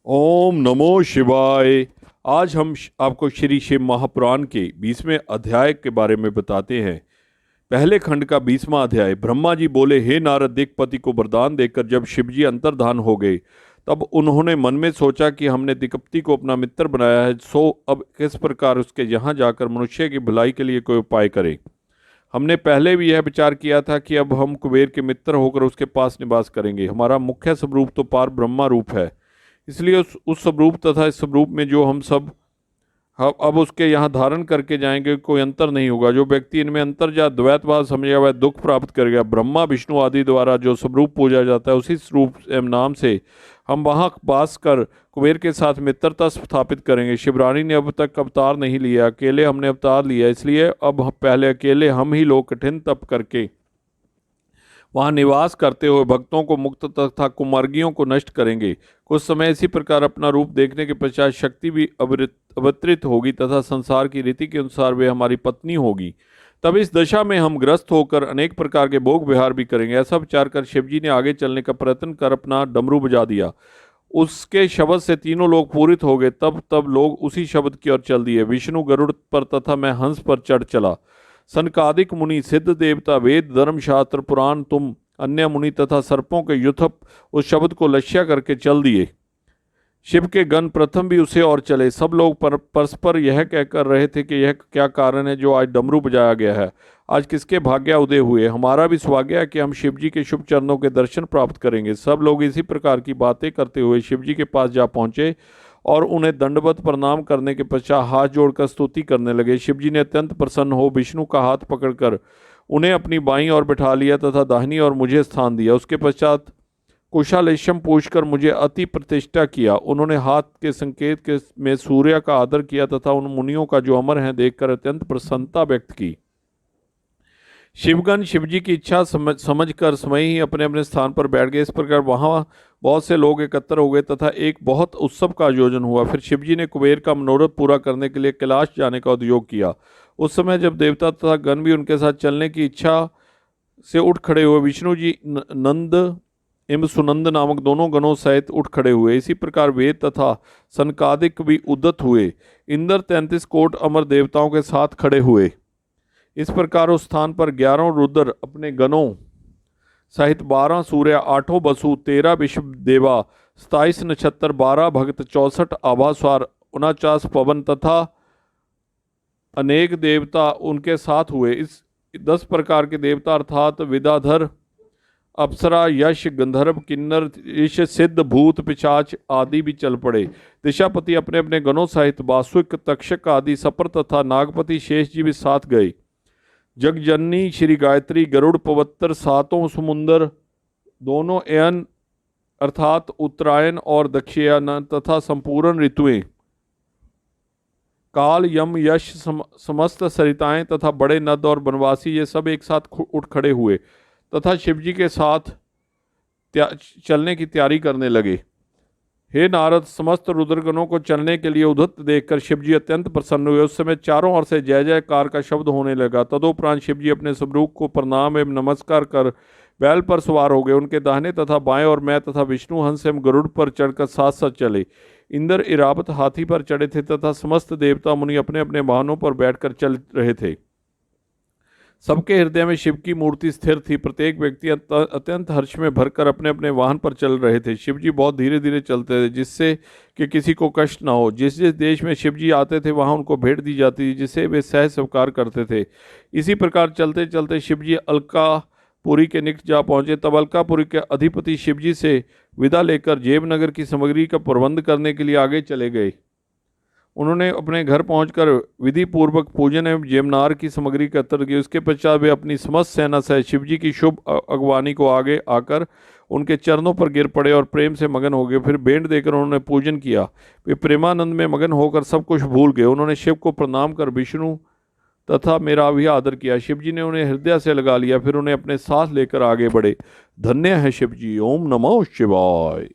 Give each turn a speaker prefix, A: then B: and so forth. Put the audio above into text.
A: ओम नमो शिवाय। आज हम आपको श्री शिव महापुराण के 20वें अध्याय के बारे में बताते हैं। पहले खंड का 20वां अध्याय। ब्रह्मा जी बोले, हे नारद, दिक्पति को वरदान देकर जब शिवजी अंतर्धान हो गए तब उन्होंने मन में सोचा कि हमने दिक्पति को अपना मित्र बनाया है, सो अब किस प्रकार उसके यहाँ जाकर मनुष्य की भलाई के लिए कोई उपाय करें। हमने पहले भी यह विचार किया था कि अब हम कुबेर के मित्र होकर उसके पास निवास करेंगे। हमारा मुख्य स्वरूप तो पार ब्रह्मा रूप है, इसलिए उस स्वरूप तथा इस स्वरूप में जो हम सब अब उसके यहाँ धारण करके जाएंगे, कोई अंतर नहीं होगा। जो व्यक्ति इनमें अंतर या द्वैतवाद समझेगा वह दुख प्राप्त करेगा। ब्रह्मा विष्णु आदि द्वारा जो स्वरूप पूजा जाता है, उसी स्वरूप एवं नाम से हम वहाँ वास कर कुबेर के साथ मित्रता स्थापित करेंगे। शिवरानी ने अब तक अवतार नहीं लिया, अकेले हमने अवतार लिया, इसलिए अब पहले अकेले हम ही लोग कठिन तप करके वहाँ निवास करते हुए भक्तों को मुक्त तथा कुमार्गियों को नष्ट करेंगे। कुछ समय इसी प्रकार अपना रूप देखने के पश्चात शक्ति भी अवतरित होगी तथा संसार की रीति के अनुसार वे हमारी पत्नी होगी। तब इस दशा में हम ग्रस्त होकर अनेक प्रकार के भोग विहार भी करेंगे। ऐसा विचार कर शिवजी ने आगे चलने का प्रयत्न कर अपना डमरू बजा दिया। उसके शब्द से तीनों लोग पूरित हो गए। तब लोग उसी शब्द की ओर चल दिए। विष्णु गरुड़ पर तथा मैं हंस पर चढ़ चला। सनकादिक मुनि, सिद्ध देवता, वेद, धर्म, शास्त्र, पुराण, तुम अन्य मुनि तथा सर्पों के युथप उस शब्द को लक्ष्य करके चल दिए। शिव के गण प्रथम भी उसे और चले। सब लोग परस्पर यह कहकर रहे थे कि यह क्या कारण है जो आज डमरू बजाया गया है। आज किसके भाग्य उदय हुए। हमारा भी सौभाग्य है कि हम शिवजी के शुभ चरणों के दर्शन प्राप्त करेंगे। सब लोग इसी प्रकार की बातें करते हुए शिवजी के पास जा पहुंचे और उन्हें दंडवत प्रणाम करने के पश्चात हाथ जोड़कर स्तुति करने लगे। शिवजी ने अत्यंत प्रसन्न हो विष्णु का हाथ पकड़कर उन्हें अपनी बाईं ओर बिठा लिया तथा दाहिनी ओर मुझे स्थान दिया। उसके पश्चात कुशालेशम पूछकर मुझे अति प्रतिष्ठा किया। उन्होंने हाथ के संकेत के में सूर्य का आदर किया तथा उन मुनियों का जो अमर हैं देखकर अत्यंत प्रसन्नता व्यक्त की। शिवगण शिवजी की इच्छा समझकर स्वयं ही अपने अपने स्थान पर बैठ गए। इस प्रकार वहाँ बहुत से लोग एकत्र हो गए तथा एक बहुत उत्सव का आयोजन हुआ। फिर शिवजी ने कुबेर का मनोरथ पूरा करने के लिए कैलाश जाने का उद्योग किया। उस समय जब देवता तथा गण भी उनके साथ चलने की इच्छा से उठ खड़े हुए, विष्णु जी नंद एवं सुनंद नामक दोनों गणों सहित उठ खड़े हुए। इसी प्रकार वेद तथा सनकादिक भी उद्यत हुए। इंद्र 33 कोट अमर देवताओं के साथ खड़े हुए। इस प्रकार उस स्थान पर 11 रुद्र अपने गणों सहित 12 सूर्य, 8 वसु, 13 विश्व देवा, 27 नक्षत्र, 12 भक्त, 64 आभास्वर, 49 पवन तथा अनेक देवता उनके साथ हुए। इस 10 प्रकार के देवता अर्थात विद्याधर, अप्सरा, यश, गंधर्व, किन्नर, ईश, सिद्ध, भूत, पिशाच आदि भी चल पड़े। दिशापति अपने अपने गणों सहित वासुक, तक्षक आदि सपर तथा नागपति शेष जी भी साथ गए। जगजननी श्री गायत्री, गरुड़, पवत्तर, सातों समुंदर, दोनों अयन अर्थात उत्तरायण और दक्षिणायन तथा संपूर्ण ऋतुएं, काल, यम, यश, समस्त सरिताएं तथा बड़े नद और बनवासी, ये सब एक साथ उठ खड़े हुए तथा शिवजी के साथ चलने की तैयारी करने लगे। हे नारद, समस्त रुद्रगणों को चलने के लिए उद्धत देखकर शिवजी अत्यंत प्रसन्न हुए। उस समय चारों ओर से जय जयकार का शब्द होने लगा। तदोपरांत शिवजी अपने स्वरूप को प्रणाम एवं नमस्कार कर बैल पर सवार हो गए। उनके दाहिने तथा बाएं और मैं तथा विष्णु हंस एवं गरुड़ पर चढ़कर साथ साथ चले। इंद्र इरावत हाथी पर चढ़े थे तथा समस्त देवता मुनि अपने अपने वाहनों पर बैठकर चल रहे थे। सबके हृदय में शिव की मूर्ति स्थिर थी। प्रत्येक व्यक्ति अत्यंत हर्ष में भरकर अपने अपने वाहन पर चल रहे थे। शिवजी बहुत धीरे धीरे चलते थे जिससे कि किसी को कष्ट न हो। जिस जिस देश में शिवजी आते थे वहां उनको भेंट दी जाती थी जिसे वे सहज स्वीकार करते थे। इसी प्रकार चलते चलते शिवजी अलकापुरी के निकट जा पहुंचे। तब अलकापुरी के अधिपति शिवजी से विदा लेकर जेबनगर की सामग्री का प्रबंध करने के लिए आगे चले गए। उन्होंने अपने घर पहुंचकर विधि पूर्वक पूजन एवं जेमनार की सामग्री एकत्र की। उसके पश्चात वे अपनी समस्त सेना से शिवजी की शुभ अगवानी को आगे आकर उनके चरणों पर गिर पड़े और प्रेम से मगन हो गए। फिर भेंट देकर उन्होंने पूजन किया। वे प्रेमानंद में मगन होकर सब कुछ भूल गए। उन्होंने शिव को प्रणाम कर विष्णु तथा मेरा भी आदर किया। शिवजी ने उन्हें हृदय से लगा लिया। फिर उन्हें अपने साथ लेकर आगे बढ़े। धन्य है शिवजी। ओम नमो शिवाय।